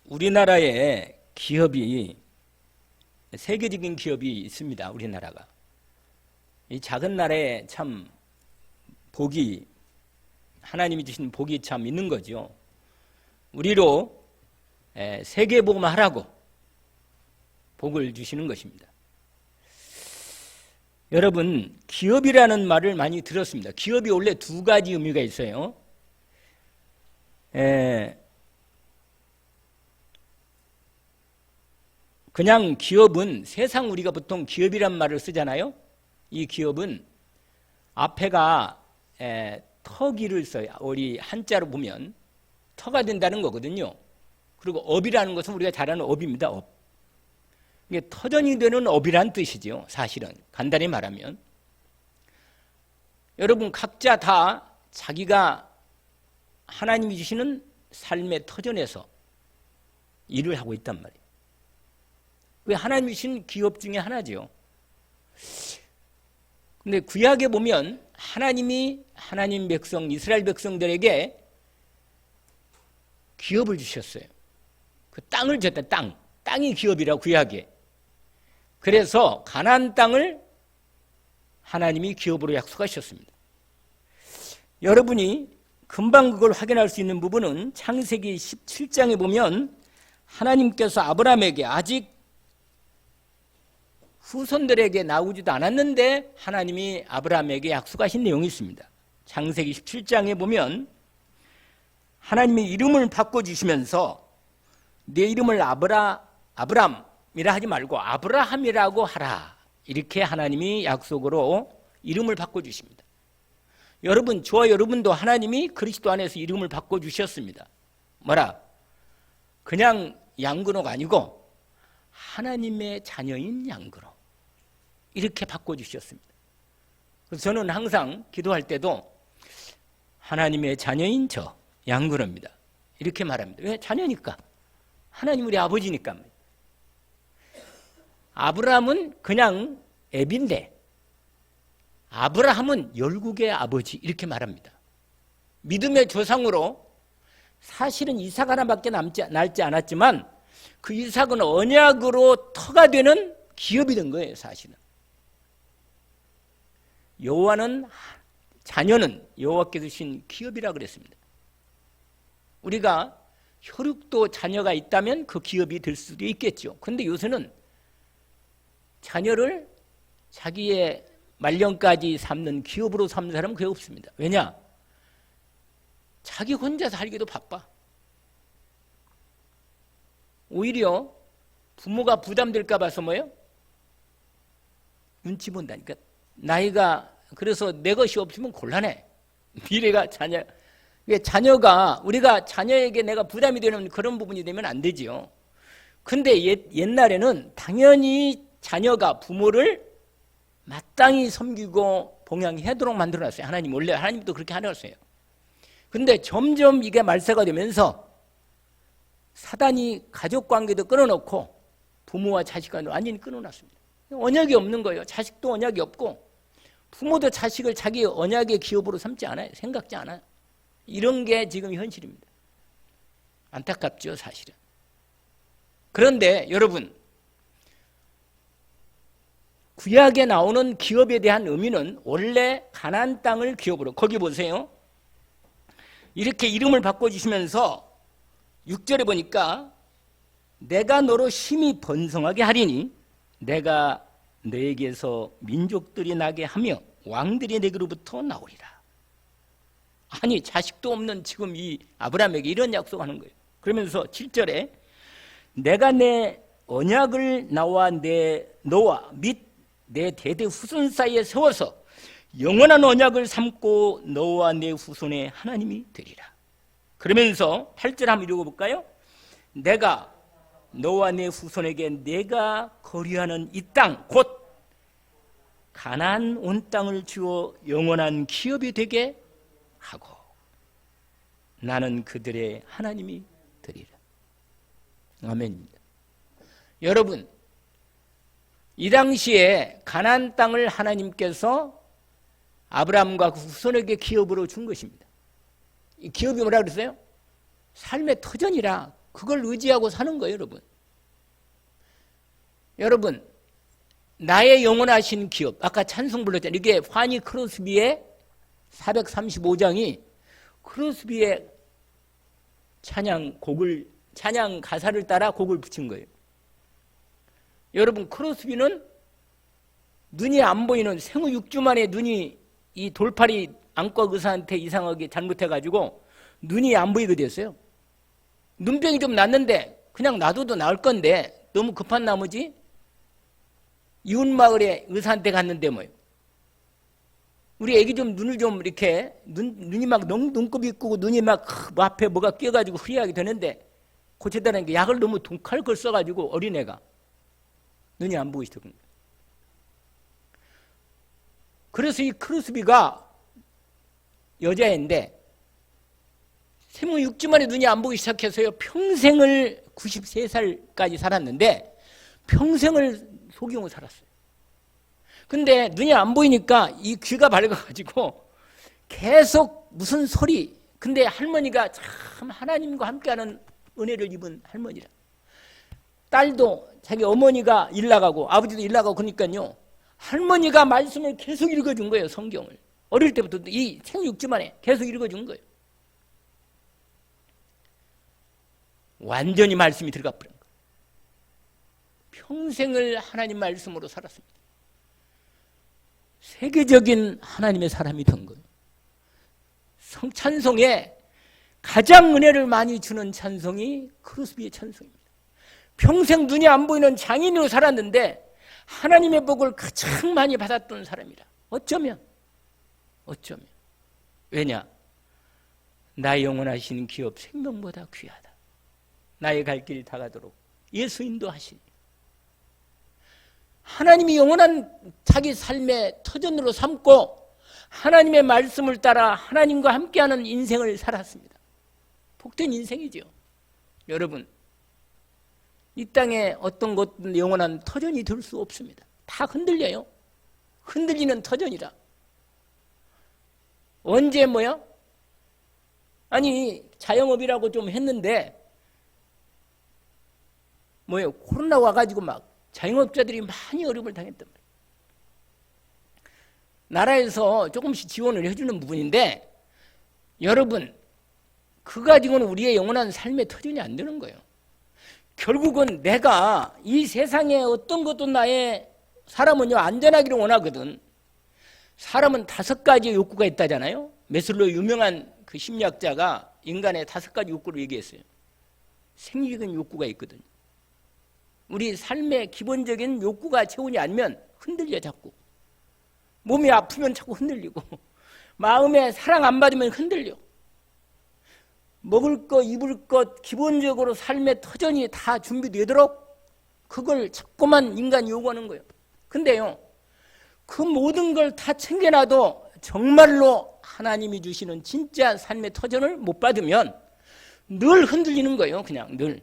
우리나라에 기업이 세계적인 기업이 있습니다. 우리나라가 이 작은 나라에 참 복이 하나님이 주신 복이 참 있는 거죠. 우리로 세계 복음하라고 복을 주시는 것입니다. 여러분, 기업이라는 말을 많이 들었습니다. 기업이 원래 두 가지 의미가 있어요. 그냥 기업은 세상 우리가 보통 기업이란 말을 쓰잖아요. 이 기업은 앞에가 터기를 써요. 우리 한자로 보면 터가 된다는 거거든요. 그리고 업이라는 것은 우리가 잘 아는 업입니다. 업. 이게 터전이 되는 업이란 뜻이죠. 사실은 간단히 말하면 여러분 각자 다 자기가 하나님이 주시는 삶의 터전에서 일을 하고 있단 말이에요. 그게 하나님이 주신 기업 중에 하나죠. 근데 구약에 보면 하나님이 하나님 백성 이스라엘 백성들에게 기업을 주셨어요. 그 땅을 줬다. 땅이 기업이라고 구약에. 그래서 가나안 땅을 하나님이 기업으로 약속하셨습니다. 여러분이 금방 그걸 확인할 수 있는 부분은 창세기 17장에 보면 하나님께서 아브라함에게 아직 후손들에게 나오지도 않았는데 하나님이 아브라함에게 약속하신 내용이 있습니다. 창세기 17장에 보면 하나님이 이름을 바꿔주시면서 내 이름을 아브람이라 하지 말고 아브라함이라고 하라. 이렇게 하나님이 약속으로 이름을 바꿔주십니다. 여러분, 저와 여러분도 하나님이 그리스도 안에서 이름을 바꿔주셨습니다. 뭐라? 그냥 양근호가 아니고 하나님의 자녀인 양근호. 이렇게 바꿔주셨습니다. 그래서 저는 항상 기도할 때도 하나님의 자녀인 저 양근호입니다. 이렇게 말합니다. 왜? 자녀니까. 하나님 우리 아버지니까. 아브라함은 그냥 애비인데 아브라함은 열국의 아버지 이렇게 말합니다. 믿음의 조상으로 사실은 이삭 하나밖에 날지 않았지만 그 이삭은 언약으로 터가 되는 기업이 된 거예요. 사실은. 자녀는 여호와께서 주신 기업이라 그랬습니다. 우리가 혈육도 자녀가 있다면 그 기업이 될 수도 있겠죠. 그런데 요새는 자녀를 자기의 말년까지 삼는 기업으로 삼는 사람은 거의 없습니다. 왜냐? 자기 혼자 살기도 바빠. 오히려 부모가 부담될까 봐서 뭐예요? 눈치 본다니까. 나이가 그래서 내 것이 없으면 곤란해. 미래가 자녀가 우리가 자녀에게 내가 부담이 되는 그런 부분이 되면 안 되지요. 근데 옛날에는 당연히 자녀가 부모를 마땅히 섬기고 봉양하도록 만들어놨어요. 하나님 원래 하나님도 그렇게 하셨어요. 근데 점점 이게 말세가 되면서 사단이 가족관계도 끊어놓고 부모와 자식 간을 완전히 끊어놨습니다. 언약이 없는 거예요. 자식도 언약이 없고 부모도 자식을 자기 언약의 기업으로 삼지 않아요. 생각지 않아요. 이런 게 지금 현실입니다. 안타깝죠, 사실은. 그런데 여러분, 구약에 나오는 기업에 대한 의미는 원래 가나안 땅을 기업으로, 거기 보세요. 이렇게 이름을 바꿔주시면서 6절에 보니까 내가 너로 심히 번성하게 하리니 내가 너에게서 민족들이 나게 하며 왕들이 내게로부터 나오리라. 아니 자식도 없는 지금 이 아브라함에게 이런 약속하는 거예요. 그러면서 7절에 내가 내 언약을 너와 및 내 대대 후손 사이에 세워서 영원한 언약을 삼고 너와 내 후손의 하나님이 되리라. 그러면서 8절 한번 읽어볼까요? 내가 너와 내 후손에게 내가 거류하는 이 땅 곧 가나안 온 땅을 주어 영원한 기업이 되게 하고 나는 그들의 하나님이 되리라. 아멘입니다. 여러분, 이 당시에 가나안 땅을 하나님께서 아브라함과 그 후손에게 기업으로 준 것입니다. 이 기업이 뭐라 그랬어요? 삶의 터전이라 그걸 의지하고 사는 거예요, 여러분. 여러분, 나의 영원하신 기업, 아까 찬송 불렀잖아요. 이게 파니 크로스비의 435장이 크로스비의 찬양 가사를 따라 곡을 붙인 거예요. 여러분, 크로스비는 눈이 안 보이는 생후 6주 만에 눈이 이 돌팔이 안과 의사한테 이상하게 잘못해가지고 눈이 안 보이게 됐어요. 눈병이 좀 났는데 그냥 놔둬도 나을 건데 너무 급한 나머지 이웃마을에 의사한테 갔는데 뭐예요? 우리 애기 좀 눈을 좀 이렇게 눈이 막 눈곱이 있고 눈이 막 앞에 뭐가 끼어가지고 흐리하게 되는데 고쳐달라는 게 약을 너무 독할 걸 써가지고 어린애가 눈이 안 보고 있었거든요. 그래서 이 크로스비가 여자애인데 생후 6주 만에 눈이 안 보기 시작해서요. 평생을 93살까지 살았는데 평생을 소경으로 살았어요. 근데 눈이 안 보이니까 이 귀가 밝아가지고 계속 무슨 소리. 근데 할머니가 참 하나님과 함께하는 은혜를 입은 할머니라. 딸도 자기 어머니가 일 나가고 아버지도 일 나가고 그러니까요. 할머니가 말씀을 계속 읽어준 거예요. 성경을. 어릴 때부터 이 생후 6주 만에 계속 읽어준 거예요. 완전히 말씀이 들어가 버린 거예요. 평생을 하나님 말씀으로 살았습니다. 세계적인 하나님의 사람이 된 거예요. 찬송에 가장 은혜를 많이 주는 찬송이 크로스비의 찬송입니다. 평생 눈이 안 보이는 장인으로 살았는데 하나님의 복을 가장 많이 받았던 사람이라. 어쩌면 왜냐? 나의 영원하신 기업 생명보다 귀하다. 나의 갈 길 다가도록 예수 인도하시니 하나님이 영원한 자기 삶의 터전으로 삼고 하나님의 말씀을 따라 하나님과 함께하는 인생을 살았습니다. 복된 인생이죠. 여러분, 이 땅에 어떤 것도 영원한 터전이 될 수 없습니다. 다 흔들려요. 흔들리는 터전이라. 언제 뭐야? 아니 자영업이라고 좀 했는데 뭐예요? 코로나 와가지고 막 자영업자들이 많이 어려움을 당했단 말이에요. 나라에서 조금씩 지원을 해주는 부분인데 여러분 그 가지고는 우리의 영원한 삶의 터전이 안 되는 거예요. 결국은 내가 이 세상에 어떤 것도 나의 사람은요 안전하기를 원하거든. 사람은 5가지 욕구가 있다잖아요. 메슬로 유명한 그 심리학자가 인간의 5가지 욕구를 얘기했어요. 생리적인 욕구가 있거든요. 우리 삶의 기본적인 욕구가 채우지 않으면 흔들려 자꾸. 몸이 아프면 자꾸 흔들리고 마음에 사랑 안 받으면 흔들려. 먹을 것, 입을 것, 기본적으로 삶의 터전이 다 준비되도록 그걸 자꾸만 인간이 요구하는 거예요. 근데요, 그 모든 걸 다 챙겨놔도 정말로 하나님이 주시는 진짜 삶의 터전을 못 받으면 늘 흔들리는 거예요. 그냥 늘.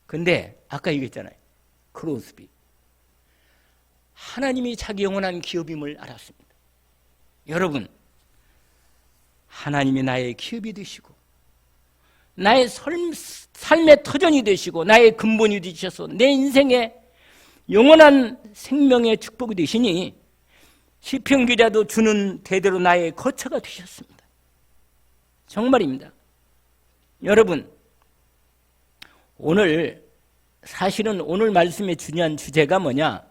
근데 아까 얘기했잖아요. 크로스비. 하나님이 자기 영원한 기업임을 알았습니다. 여러분, 하나님이 나의 기업이 되시고 나의 삶의 터전이 되시고 나의 근본이 되셔서 내 인생의 영원한 생명의 축복이 되시니 시편 기자도 주는 대대로 나의 거처가 되셨습니다. 정말입니다. 여러분, 사실은 오늘 말씀의 중요한 주제가 뭐냐?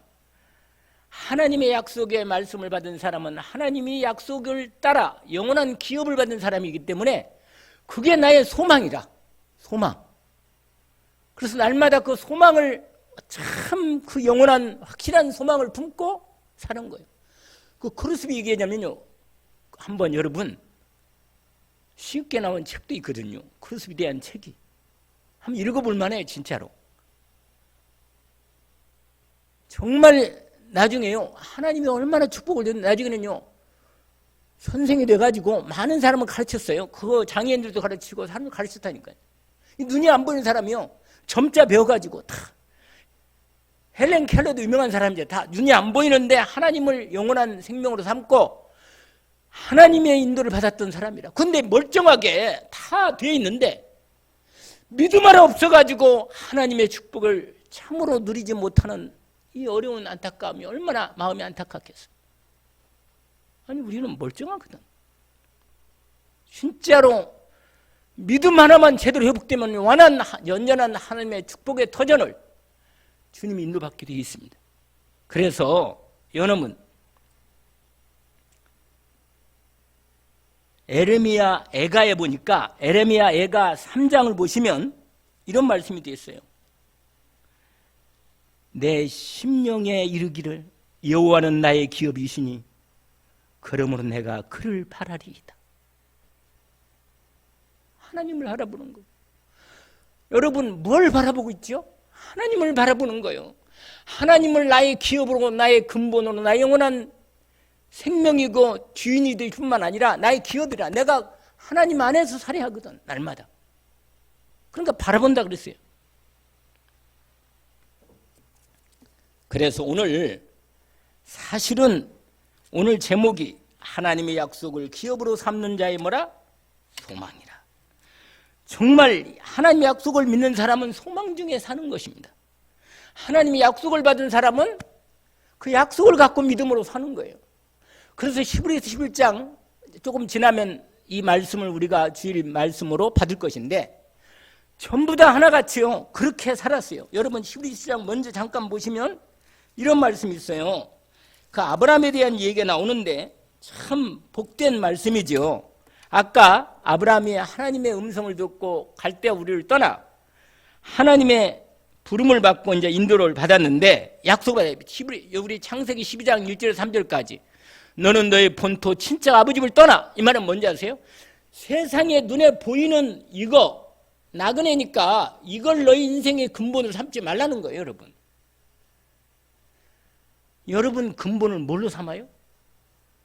하나님의 약속의 말씀을 받은 사람은 하나님이 약속을 따라 영원한 기업을 받은 사람이기 때문에 그게 나의 소망이라. 소망. 그래서 날마다 그 소망을 참 그 영원한 확실한 소망을 품고 사는 거예요. 그 크로스비 얘기하냐면요. 한번 여러분 쉽게 나온 책도 있거든요. 크로스비에 대한 책이. 한번 읽어볼 만해요. 진짜로. 정말 나중에요. 하나님이 얼마나 축복을 줬는데 나중에는요. 선생이 돼가지고 많은 사람을 가르쳤어요. 그거 장애인들도 가르치고 사람을 가르쳤다니까요. 눈이 안 보이는 사람이요. 점자 배워가지고 다. 헬렌 켈러도 유명한 사람이죠. 다 눈이 안 보이는데 하나님을 영원한 생명으로 삼고 하나님의 인도를 받았던 사람이라. 근데 멀쩡하게 다 되어 있는데 믿음 하나 없어가지고 하나님의 축복을 참으로 누리지 못하는 이 어려운 안타까움이 얼마나 마음이 안타깝겠어. 아니 우리는 멀쩡하거든. 진짜로 믿음 하나만 제대로 회복되면 완한 연전한 하나님의 축복의 터전을 주님이 인도받게 되어 있습니다. 그래서 여러분 에레미야 애가에 보니까 에레미야 애가 3장을 보시면 이런 말씀이 되어 있어요. 내 심령에 이르기를 여호와는 나의 기업이시니 그러므로 내가 그를 바라리이다. 하나님을 바라보는 거. 여러분 뭘 바라보고 있죠? 하나님을 바라보는 거예요. 하나님을 나의 기업으로 나의 근본으로 나의 영원한 생명이고 주인이 될 뿐만 아니라 나의 기업이라. 내가 하나님 안에서 살아야 하거든 날마다. 그러니까 바라본다 그랬어요. 그래서 오늘 사실은 오늘 제목이 하나님의 약속을 기업으로 삼는 자의 뭐라? 소망이라. 정말 하나님의 약속을 믿는 사람은 소망 중에 사는 것입니다. 하나님의 약속을 받은 사람은 그 약속을 갖고 믿음으로 사는 거예요. 그래서 히브리서 11장 조금 지나면 이 말씀을 우리가 주일 말씀으로 받을 것인데 전부 다 하나같이요 그렇게 살았어요. 여러분 히브리서 11장 먼저 잠깐 보시면 이런 말씀이 있어요. 그 아브라함에 대한 얘기가 나오는데 참 복된 말씀이죠. 아까 아브라함이 하나님의 음성을 듣고 갈대아 우리를 떠나 하나님의 부름을 받고 이제 인도를 받았는데 약속을 받아요. 우리 창세기 12장 1절 3절까지 너는 너의 본토 친척 아버집을 떠나. 이 말은 뭔지 아세요? 세상에 눈에 보이는 이거 나그네니까 이걸 너희 인생의 근본을 삼지 말라는 거예요. 여러분 근본을 뭘로 삼아요?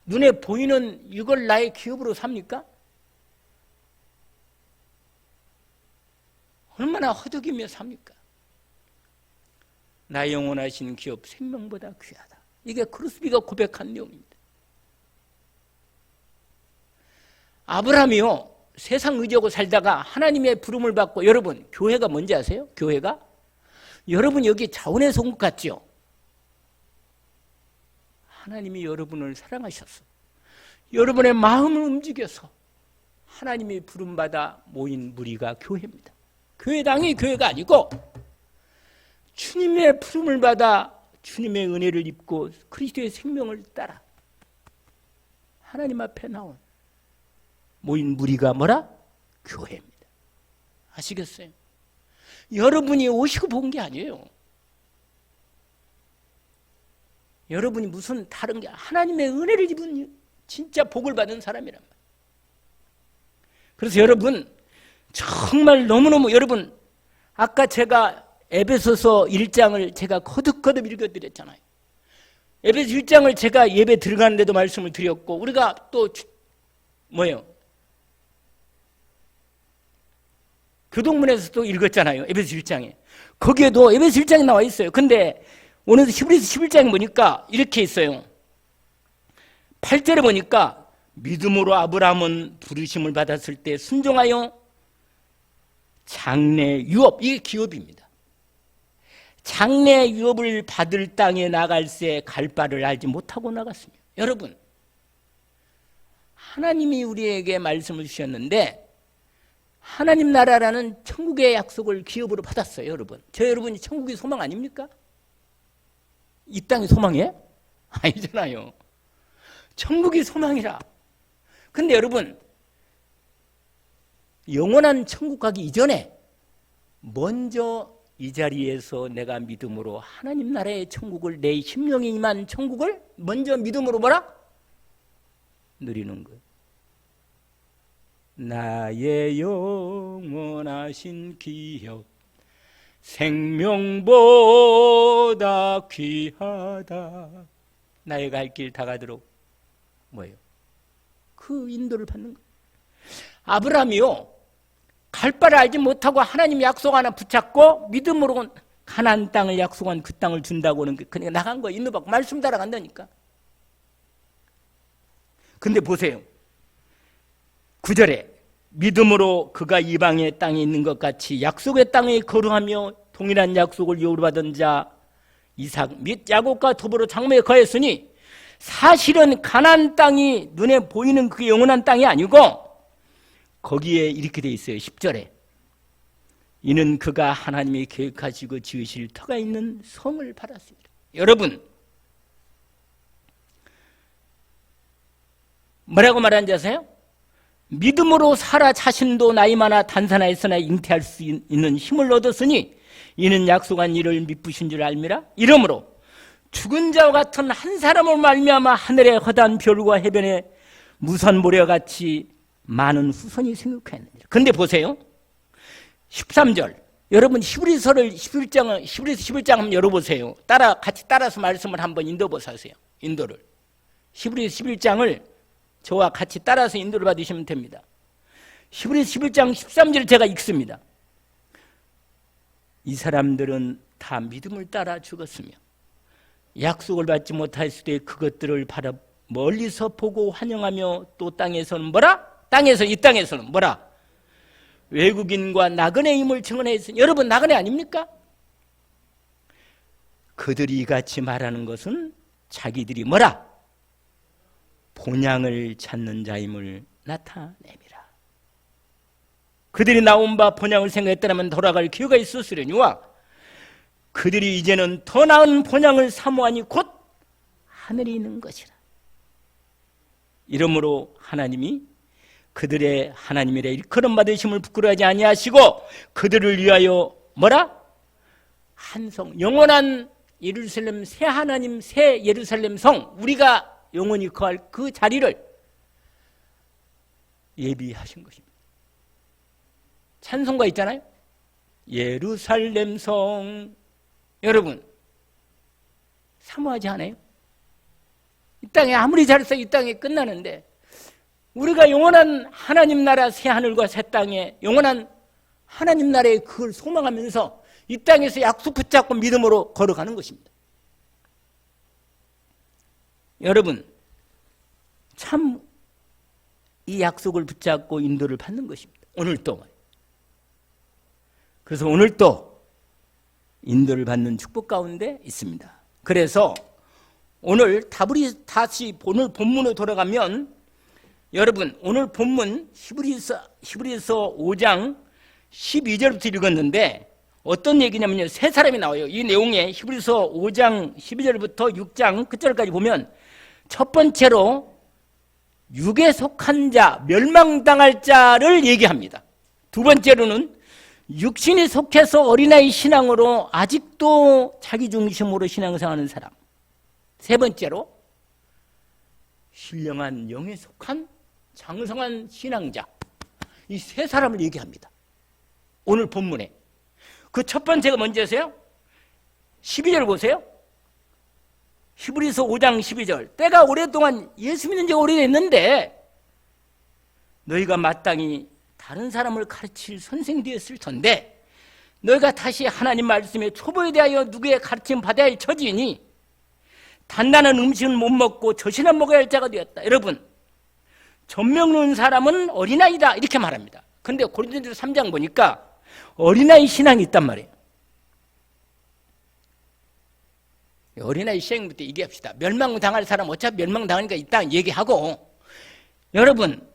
눈에 보이는 이걸 나의 기업으로 삽니까? 얼마나 허덕이며 삽니까? 나의 영원하신 기업 생명보다 귀하다. 이게 크루스비가 고백한 내용입니다. 아브라함이요 세상 의지하고 살다가 하나님의 부름을 받고 여러분 교회가 뭔지 아세요? 교회가? 여러분 여기 자원에서 온 것 같죠? 하나님이 여러분을 사랑하셔서 여러분의 마음을 움직여서 하나님이 부름받아 모인 무리가 교회입니다. 교회당이 교회가 아니고 주님의 부름을 받아 주님의 은혜를 입고 그리스도의 생명을 따라 하나님 앞에 나온 모인 무리가 뭐라? 교회입니다. 아시겠어요? 여러분이 오시고 본 게 아니에요. 여러분이 무슨 다른 게 하나님의 은혜를 입은 진짜 복을 받은 사람이란 말이에요. 그래서 여러분 정말 너무너무 여러분 아까 제가 에베소서 1장을 제가 거듭거듭 읽어드렸잖아요. 에베소 1장을 제가 예배 들어가는데도 말씀을 드렸고 우리가 또 뭐예요? 교동문에서 또 읽었잖아요. 에베소 1장에. 거기에도 에베소 1장에 나와 있어요. 근데 오늘 히브리서 11장에 보니까 이렇게 있어요. 8절에 보니까 믿음으로 아브라함은 부르심을 받았을 때 순종하여 장래 유업, 이게 기업입니다. 장래 유업을 받을 땅에 나갈새 갈 바를 알지 못하고 나갔습니다. 여러분 하나님이 우리에게 말씀을 주셨는데 하나님 나라라는 천국의 약속을 기업으로 받았어요. 여러분 저 여러분이 천국이 소망 아닙니까? 이 땅이 소망이에요? 아니잖아요. 천국이 소망이라. 근데 여러분 영원한 천국 가기 이전에 먼저 이 자리에서 내가 믿음으로 하나님 나라의 천국을 내 심령이 임한 천국을 먼저 믿음으로 뭐라? 누리는 거예요. 나의 영원하신 기업 생명보다 귀하다. 나의 갈 길 다가도록 뭐예요? 그 인도를 받는 거예요. 아브라함이요 갈 바를 알지 못하고 하나님 약속 하나 붙잡고 믿음으로 가나안 땅을 약속한 그 땅을 준다고는 그러니까 나간 거예요. 인도받고 말씀 따라간다니까. 근데 보세요. 9절에 믿음으로 그가 이방의 땅에 있는 것 같이 약속의 땅에 거류하며 동일한 약속을 요구받은 자 이삭 및 야곱과 더불어 장막에 거했으니, 사실은 가나안 땅이 눈에 보이는 그 영원한 땅이 아니고 거기에 이렇게 돼 있어요. 10절에 이는 그가 하나님이 계획하시고 지으실 터가 있는 성을 받았습니다. 여러분, 뭐라고 말하는지 아세요? 믿음으로 사라 자신도 나이 많아 단산하였으나 잉태할 수 있는 힘을 얻었으니 이는 약속한 일을 미쁘신 줄 알미라. 이러므로 죽은 자와 같은 한 사람을 말미암아 하늘의 허다한 별과 해변의 무선 모래같이 많은 후손이 생육하였느니라. 그런데 보세요. 13절. 여러분 히브리서 11장 한번 열어보세요. 같이 따라서 말씀을 한번 인도보세요. 인도를. 히브리서 11장을 저와 같이 따라서 인도를 받으시면 됩니다. 히브리서 11장 13절을 제가 읽습니다. 이 사람들은 다 믿음을 따라 죽었으며 약속을 받지 못하였을 때 그것들을 바라 멀리서 보고 환영하며 또 땅에서는 뭐라? 이 땅에서는 뭐라? 외국인과 나그네 임을 증언했으니, 여러분 나그네 아닙니까? 그들이 이같이 말하는 것은 자기들이 뭐라? 본향을 찾는 자임을 나타내미라. 그들이 나온 바 본향을 생각했더라면 돌아갈 기회가 있었으려니와 그들이 이제는 더 나은 본향을 사모하니 곧 하늘에 있는 것이라. 이러므로 하나님이 그들의 하나님이라 일컬음 받으심을 부끄러워하지 아니하시고 그들을 위하여 뭐라? 한 성, 영원한 예루살렘, 새 하나님, 새 예루살렘 성, 우리가 영원히 거할 그 자리를 예비하신 것입니다. 찬송가 있잖아요. 예루살렘 성. 여러분 사모하지 않아요? 이 땅에 아무리 잘해서 이 땅에 끝나는데 우리가 영원한 하나님 나라 새 하늘과 새 땅에 영원한 하나님 나라에 그걸 소망하면서 이 땅에서 약속 붙잡고 믿음으로 걸어가는 것입니다. 여러분 참 이 약속을 붙잡고 인도를 받는 것입니다. 오늘도. 그래서 오늘도 인도를 받는 축복 가운데 있습니다. 그래서 오늘 다시 오늘 본문으로 돌아가면 여러분 오늘 본문 히브리서 5장 12절부터 읽었는데 어떤 얘기냐면요. 세 사람이 나와요. 이 내용에 히브리서 5장 12절부터 6장 끝절까지 보면 첫 번째로 육에 속한 자, 멸망당할 자를 얘기합니다. 두 번째로는 육신이 속해서 어린아이 신앙으로 아직도 자기 중심으로 신앙생활하는 사람. 세 번째로 신령한 영에 속한 장성한 신앙자. 이 세 사람을 얘기합니다. 오늘 본문에. 그 첫 번째가 뭔지 아세요? 12절 보세요. 히브리서 5장 12절. 때가 오랫동안 예수 믿는 지가 오래됐는데 너희가 마땅히 다른 사람을 가르칠 선생이 되었을 텐데 너희가 다시 하나님 말씀의 초보에 대하여 누구의 가르침 받아야 할 처지니 단단한 음식은 못 먹고 젖이나 먹어야 할 자가 되었다. 여러분 젖 먹는 사람은 어린아이다 이렇게 말합니다. 그런데 고린도전서 3장 보니까 어린아이 신앙이 있단 말이에요. 어린아이 시행부터 얘기합시다. 멸망당할 사람 어차피 멸망당하니까 이따 얘기하고 여러분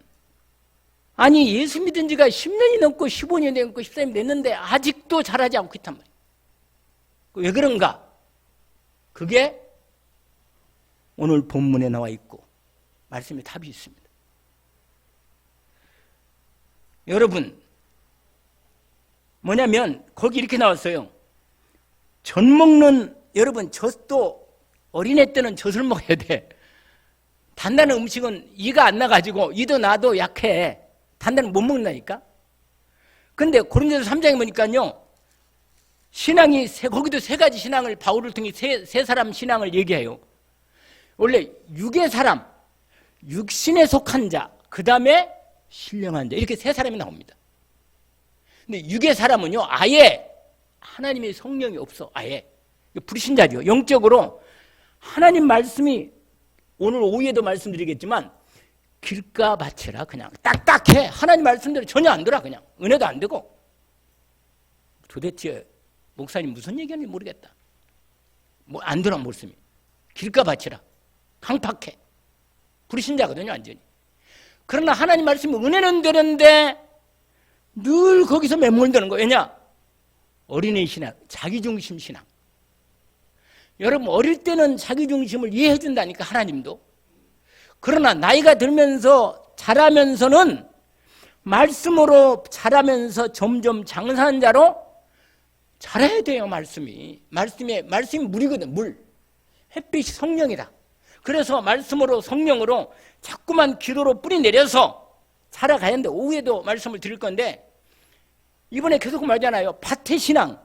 아니 예수 믿은 지가 10년이 넘고 15년이 넘고 14년이 됐는데 아직도 잘하지 않고 있단 말이에요. 왜 그런가? 그게 오늘 본문에 나와 있고 말씀에 답이 있습니다. 여러분 뭐냐면 거기 이렇게 나왔어요. 젖 먹는 여러분 젖도 어린애 때는 젖을 먹어야 돼. 단단한 음식은 이가 안 나가지고 이도 나도 약해. 단단히 못 먹는다니까. 근데 고린도전서 3장에 보니까요. 신앙이 거기도 세 가지 신앙을 바울을 통해 세 사람 신앙을 얘기해요. 원래 육의 사람, 육신에 속한 자, 그 다음에 신령한 자 이렇게 세 사람이 나옵니다. 근데 육의 사람은요 아예 하나님의 성령이 없어. 아예 불신자죠. 영적으로 하나님 말씀이 오늘 오후에도 말씀드리겠지만 길가 바치라. 그냥 딱딱해. 하나님 말씀대로 전혀 안 들어. 그냥 은혜도 안 되고. 도대체 목사님 무슨 얘기하는지 모르겠다. 뭐 안 들어 말씀이. 길가 바치라. 강팍해. 불신자거든요 완전히. 그러나 하나님 말씀이 은혜는 되는데 늘 거기서 매몰되는 거예요. 왜냐? 어린애 신앙, 자기중심 신앙. 여러분 어릴 때는 자기중심을 이해해 준다니까 하나님도. 그러나 나이가 들면서 자라면서는 말씀으로 자라면서 점점 장사한 자로 자라야 돼요. 말씀이 물이거든. 물. 햇빛이 성령이다. 그래서 말씀으로 성령으로 자꾸만 기도로 뿌리 내려서 살아가야 하는데 오후에도 말씀을 드릴 건데 이번에 계속 말하잖아요. 밭의 신앙.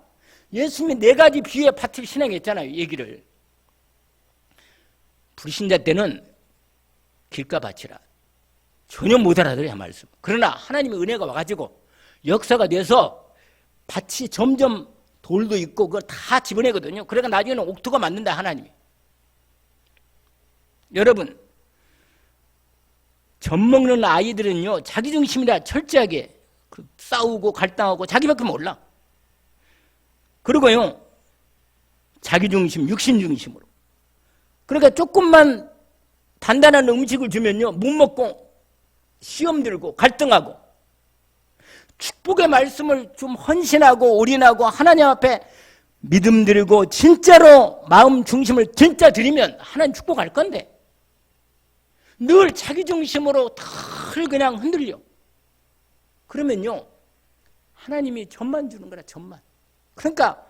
예수님이 4가지 비유의 밭의 신앙이 있잖아요. 얘기를. 불신자 때는 길가 바치라. 전혀 못 알아들어요. 말씀. 그러나 하나님의 은혜가 와가지고 역사가 돼서 밭이 점점 돌도 있고 그걸 다 집어내거든요. 그러니까 나중에는 옥토가 만든다 하나님이. 여러분 젖먹는 아이들은요 자기중심이라 철저하게 싸우고 갈등하고 자기밖에 몰라. 그리고요 자기중심 육신중심으로. 그러니까 조금만 단단한 음식을 주면요 못 먹고 시험 들고 갈등하고. 축복의 말씀을 좀 헌신하고 올인하고 하나님 앞에 믿음 드리고 진짜로 마음 중심을 진짜 드리면 하나님 축복할 건데 늘 자기 중심으로 덜 그냥 흔들려. 그러면요 하나님이 전만 주는 거라. 전만. 그러니까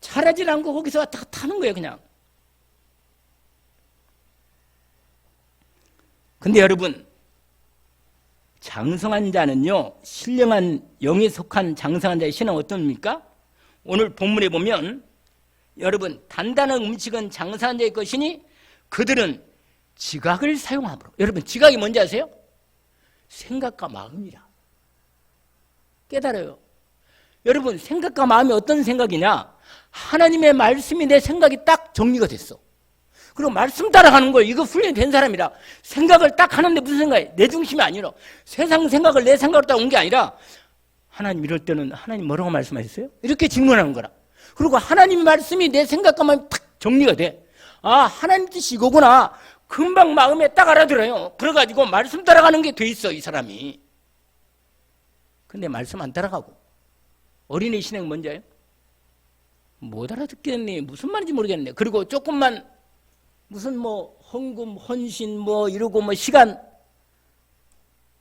잘하진 않고 거기서 왔다 갔다 하는 거예요 그냥. 근데 여러분 장성한 자는요 신령한 영에 속한 장성한 자의 신앙은 어떻습니까? 오늘 본문에 보면 여러분 단단한 음식은 장성한 자의 것이니 그들은 지각을 사용하므로. 여러분 지각이 뭔지 아세요? 생각과 마음이라. 깨달아요. 여러분 생각과 마음이 어떤 생각이냐? 하나님의 말씀이 내 생각이 딱 정리가 됐어. 그리고 말씀 따라가는 거예요. 이거 훈련이 된 사람이라. 생각을 딱 하는데 무슨 생각이에요? 내 중심이 아니라 세상 생각을 내 생각으로 딱 온 게 아니라 하나님 이럴 때는 하나님 뭐라고 말씀하셨어요? 이렇게 질문하는 거라. 그리고 하나님 말씀이 내 생각과 마음이 딱 정리가 돼. 아 하나님 뜻이 이거구나. 금방 마음에 딱 알아들어요. 그래가지고 말씀 따라가는 게 돼 있어 이 사람이. 근데 말씀 안 따라가고 어린이 신앙 뭔지 알아요? 못 알아듣겠네. 무슨 말인지 모르겠네. 그리고 조금만 무슨 뭐 헌금 헌신 뭐 이러고 뭐 시간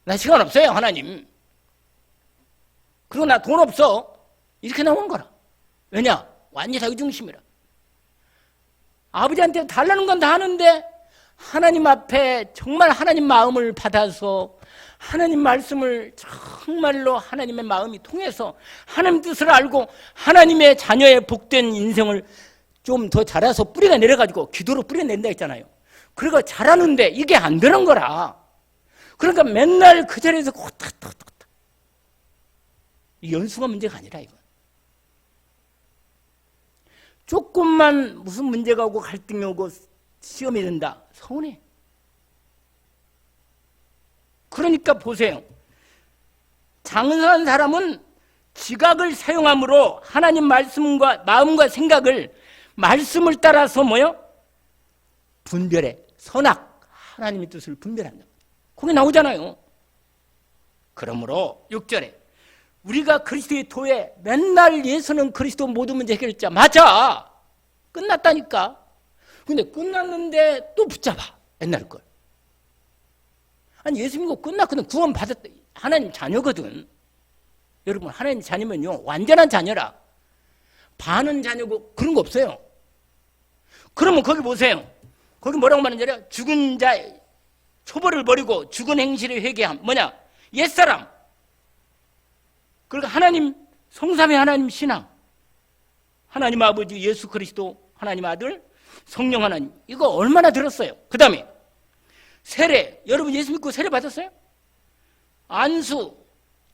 나 시간 없어요 하나님. 그리고 나 돈 없어. 이렇게 나오는 거라. 왜냐? 완전히 자기중심이라. 아버지한테 달라는 건 다 하는데 하나님 앞에 정말 하나님 마음을 받아서 하나님 말씀을 정말로 하나님의 마음이 통해서 하나님 뜻을 알고 하나님의 자녀의 복된 인생을 좀 더 자라서 뿌리가 내려가지고 기도로 뿌리가 낸다 했잖아요. 그러니까 잘하는데 이게 안 되는 거라. 그러니까 맨날 그 자리에서 코탁탁탁탁. 이 연수가 문제가 아니라 이건. 조금만 무슨 문제가 오고 갈등이 오고 시험이 된다. 서운해. 그러니까 보세요. 장성한 사람은 지각을 사용함으로 하나님 말씀과 마음과 생각을 말씀을 따라서 뭐요? 분별해. 선악. 하나님의 뜻을 분별한다. 거기 나오잖아요. 그러므로 6절에 우리가 그리스도의 도에 맨날 예수는 그리스도 모든 문제 해결했자. 맞아. 끝났다니까. 근데 끝났는데 또 붙잡아. 옛날 걸. 아니 예수 믿고 끝났거든. 구원 받았다. 하나님 자녀거든. 여러분 하나님 자녀면요 완전한 자녀라. 반은 자녀고 그런 거 없어요. 그러면 거기 보세요. 거기 뭐라고 말하는지 알아요? 죽은 자 초벌을 버리고 죽은 행실을 회개함. 뭐냐? 옛사람. 그러니까 하나님 성삼위 하나님 신앙. 하나님 아버지 예수 그리스도 하나님 아들 성령 하나님. 이거 얼마나 들었어요. 그 다음에 세례. 여러분 예수 믿고 세례 받았어요? 안수.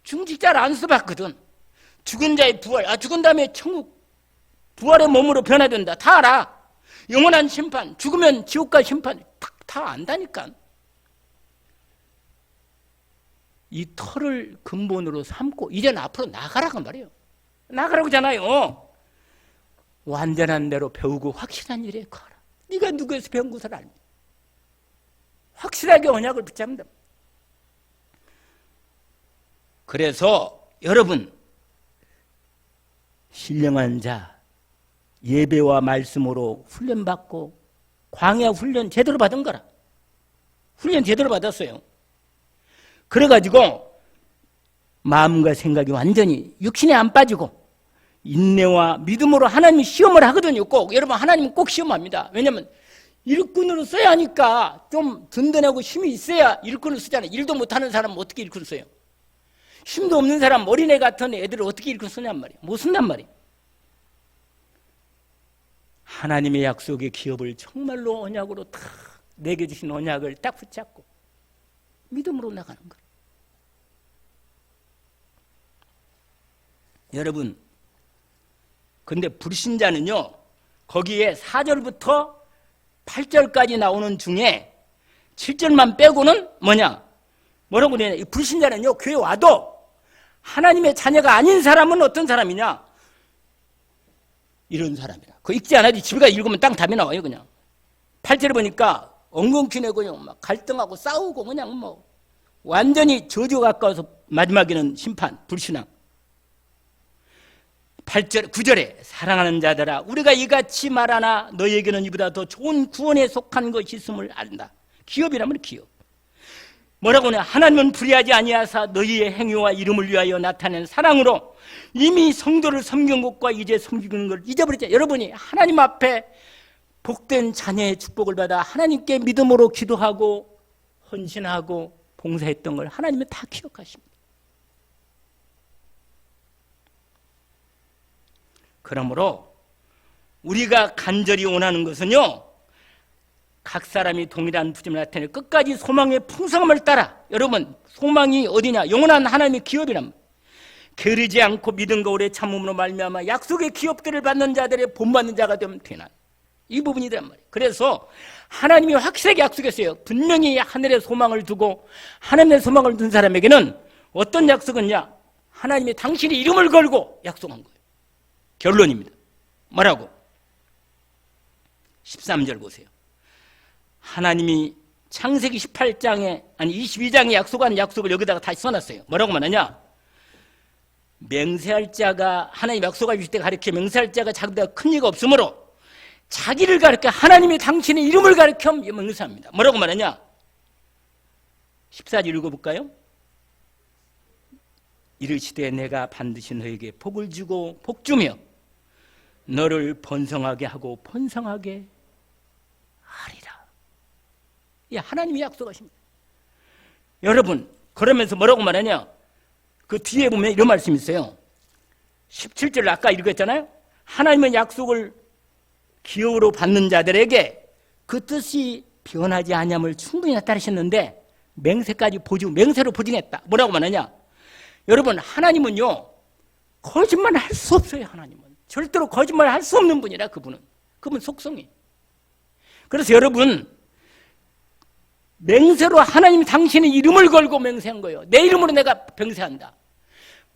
중직자를 안수 받거든. 죽은 자의 부활. 죽은 다음에 천국 부활의 몸으로 변화된다. 다 알아. 영원한 심판. 죽으면 지옥과 심판. 다 안다니까. 이 터를 근본으로 삼고 이제는 앞으로 나가라고 말이에요. 나가라고잖아요. 완전한 대로 배우고 확실한 일에 가라. 네가 누구에서 배운 것을 알면 확실하게 언약을 붙잡는다. 그래서 여러분 신령한 자 예배와 말씀으로 훈련받고 광야 훈련 제대로 받은 거라. 훈련 제대로 받았어요. 그래가지고 마음과 생각이 완전히 육신에 안 빠지고 인내와 믿음으로 하나님이 시험을 하거든요. 꼭 여러분 하나님은 꼭 시험합니다. 왜냐하면 일꾼으로 써야 하니까 좀 든든하고 힘이 있어야 일꾼을 쓰잖아요. 일도 못하는 사람은 어떻게 일꾼 써요? 힘도 없는 사람 어린애 같은 애들을 어떻게 일꾼 쓰냔 말이에요. 못 쓴단 말이에요. 하나님의 약속의 기업을 정말로 언약으로 탁 내게 주신 언약을 딱 붙잡고 믿음으로 나가는 거예요. 여러분 근데 불신자는요 거기에 4절부터 8절까지 나오는 중에 7절만 빼고는 뭐라고 그러냐. 불신자는요 교회 와도 하나님의 자녀가 아닌 사람은 어떤 사람이냐, 이런 사람이라. 그거 읽지 않아도 집에 가서 읽으면 딱 답이 나와요. 그냥 8절에 보니까 엉겅퀴 내고 그냥 막 갈등하고 싸우고 그냥 뭐 완전히 저주가 가까워서 마지막에는 심판, 불신앙. 8절, 9절에 사랑하는 자들아 우리가 이같이 말하나 너희에게는 이보다 더 좋은 구원에 속한 것이 있음을 안다. 기업이라면 기업. 뭐라고 하냐. 하나님은 불의하지 아니하사 너희의 행위와 이름을 위하여 나타낸 사랑으로 이미 성도를 섬긴 것과 이제 섬기는 걸 잊어버렸죠. 여러분이 하나님 앞에 복된 자녀의 축복을 받아 하나님께 믿음으로 기도하고 헌신하고 봉사했던 걸 하나님은 다 기억하십니다. 그러므로 우리가 간절히 원하는 것은요 각 사람이 동일한 부심을 나타내 끝까지 소망의 풍성함을 따라, 여러분 소망이 어디냐, 영원한 하나님의 기업이란 게으르지 않고 믿음과 오래 참음으로 말미암아 약속의 기업들을 받는 자들의 본받는 자가 되면 되나, 이 부분이란 말이에요. 그래서 하나님이 확실하게 약속했어요. 분명히 하늘에 소망을 두고 하나님의 소망을 둔 사람에게는 어떤 약속은냐, 하나님이 당신의 이름을 걸고 약속한 거예요. 결론입니다. 뭐라고? 13절 보세요. 하나님이 창세기 18장에 아니 22장에 약속한 약속을 여기다가 다시 써놨어요. 뭐라고 말하냐? 맹세할 자가 하나님 약속할 때 가르쳐 맹세할 자가 자기보다 큰 이가 없으므로 자기를 가르쳐 하나님이 당신의 이름을 가르쳐 맹세합니다. 뭐라고 말하냐? 14절 읽어볼까요? 이르시되 내가 반드시 너에게 복을 주고 복주며 너를 번성하게 하고 번성하게 하리라. 이 하나님이 약속하십니다. 여러분 그러면서 뭐라고 말하냐? 그 뒤에 보면 이런 말씀이 있어요. 17절 아까 읽었잖아요. 하나님은 약속을 기업으로 받는 자들에게 그 뜻이 변하지 아니함을 충분히 나타내셨는데 맹세까지 맹세로 보증했다. 뭐라고 말하냐? 여러분 하나님은요 거짓말 할 수 없어요. 하나님은 절대로 거짓말 할 수 없는 분이라. 그분 속성이. 그래서 여러분 맹세로 하나님이 당신의 이름을 걸고 맹세한 거예요. 내 이름으로 내가 맹세한다.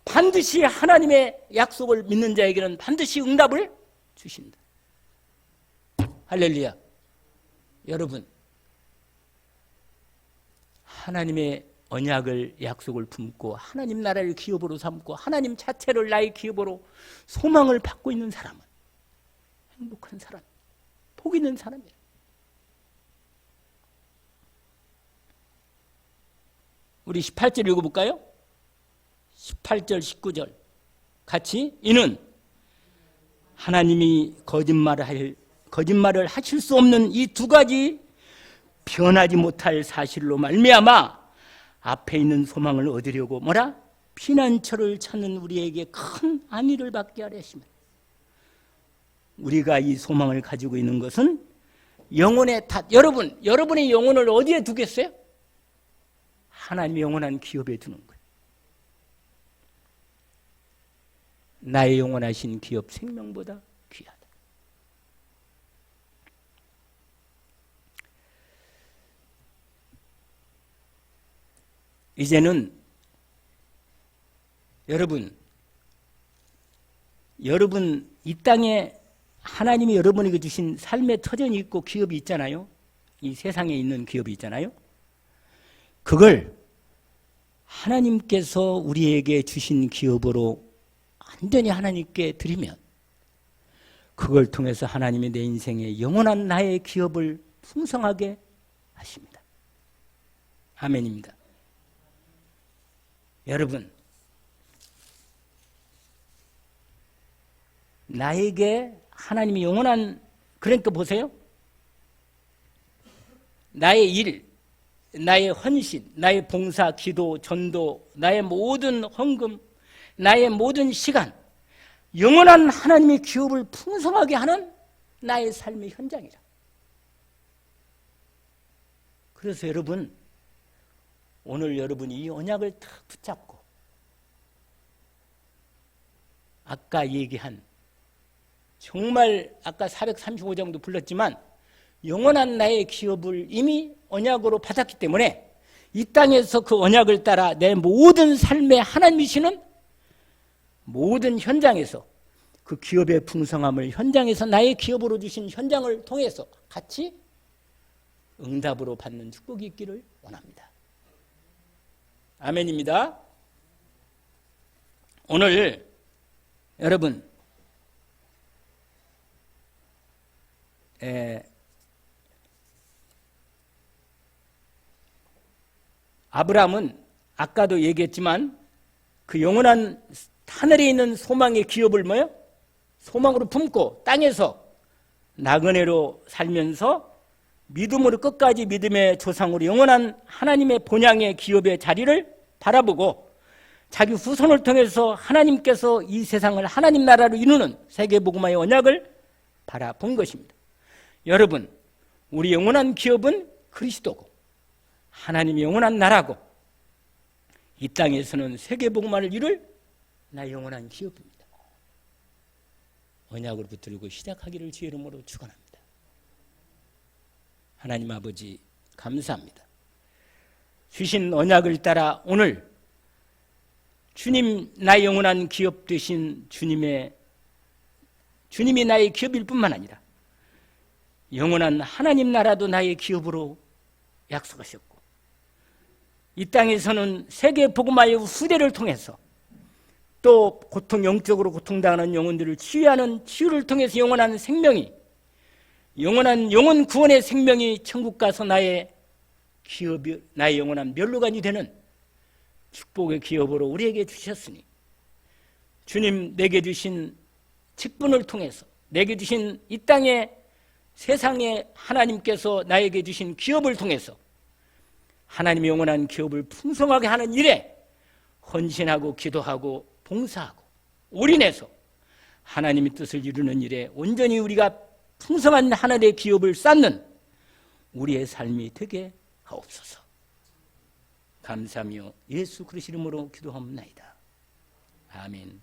반드시 하나님의 약속을 믿는 자에게는 반드시 응답을 주신다. 할렐루야. 여러분 하나님의 언약을 약속을 품고 하나님 나라를 기업으로 삼고 하나님 자체를 나의 기업으로 소망을 받고 있는 사람은 행복한 사람, 복 있는 사람이에요. 우리 18절 읽어볼까요? 18절 19절 같이. 이는 하나님이 거짓말을 하실 수 없는 이 두 가지 변하지 못할 사실로 말미암아 앞에 있는 소망을 얻으려고 피난처를 찾는 우리에게 큰 안위를 받게 하려 하십니다. 우리가 이 소망을 가지고 있는 것은 영혼의 탓. 여러분의 영혼을 어디에 두겠어요? 하나님의 영원한 기업에 두는 거예요. 나의 영원하신 기업 생명보다 귀하다. 이제는 여러분 이 땅에 하나님이 여러분에게 주신 삶의 터전이 있고 기업이 있잖아요. 이 세상에 있는 기업이 있잖아요. 그걸 하나님께서 우리에게 주신 기업으로 완전히 하나님께 드리면 그걸 통해서 하나님이 내 인생에 영원한 나의 기업을 풍성하게 하십니다. 아멘입니다. 여러분, 나에게 하나님이 영원한, 그러니까 보세요. 나의 일, 나의 헌신, 나의 봉사, 기도, 전도, 나의 모든 헌금, 나의 모든 시간, 영원한 하나님의 기업을 풍성하게 하는 나의 삶의 현장이라. 그래서 여러분, 오늘 여러분이 이 언약을 탁 붙잡고 아까 얘기한 정말 아까 435장도 불렀지만 영원한 나의 기업을 이미 언약으로 받았기 때문에 이 땅에서 그 언약을 따라 내 모든 삶에 하나님이시는 모든 현장에서 그 기업의 풍성함을 현장에서 나의 기업으로 주신 현장을 통해서 같이 응답으로 받는 축복이 있기를 원합니다. 아멘입니다. 오늘 여러분 아브라함은 아까도 얘기했지만 그 영원한 하늘에 있는 소망의 기업을 뭐요? 소망으로 품고 땅에서 나그네로 살면서 믿음으로 끝까지 믿음의 조상으로 영원한 하나님의 본향의 기업의 자리를 바라보고 자기 후손을 통해서 하나님께서 이 세상을 하나님 나라로 이루는 세계복음화의 언약을 바라본 것입니다. 여러분, 우리 영원한 기업은 그리스도고 하나님의 영원한 나라고 이 땅에서는 세계복음화를 이룰 나의 영원한 기업입니다. 언약을 붙들고 시작하기를 주의 이름으로 축원합니다. 하나님 아버지 감사합니다. 주신 언약을 따라 오늘 주님 나의 영원한 기업 되신 주님이 나의 기업일 뿐만 아니라 영원한 하나님 나라도 나의 기업으로 약속하셨고 이 땅에서는 세계 복음화의 후대를 통해서 또 영적으로 고통당하는 영혼들을 치유하는 치유를 통해서 영원한 생명이 영원한 영혼 구원의 생명이 천국 가서 나의 기업이 나의 영원한 멸류관이 되는 축복의 기업으로 우리에게 주셨으니 주님 내게 주신 직분을 통해서 내게 주신 이 땅의 세상에 하나님께서 나에게 주신 기업을 통해서 하나님의 영원한 기업을 풍성하게 하는 일에 헌신하고 기도하고 봉사하고 올인해서 하나님의 뜻을 이루는 일에 온전히 우리가 풍성한 하늘의 기업을 쌓는 우리의 삶이 되게 하옵소서. 감사하며 예수 그리스도 이름으로 기도하옵나이다. 아멘.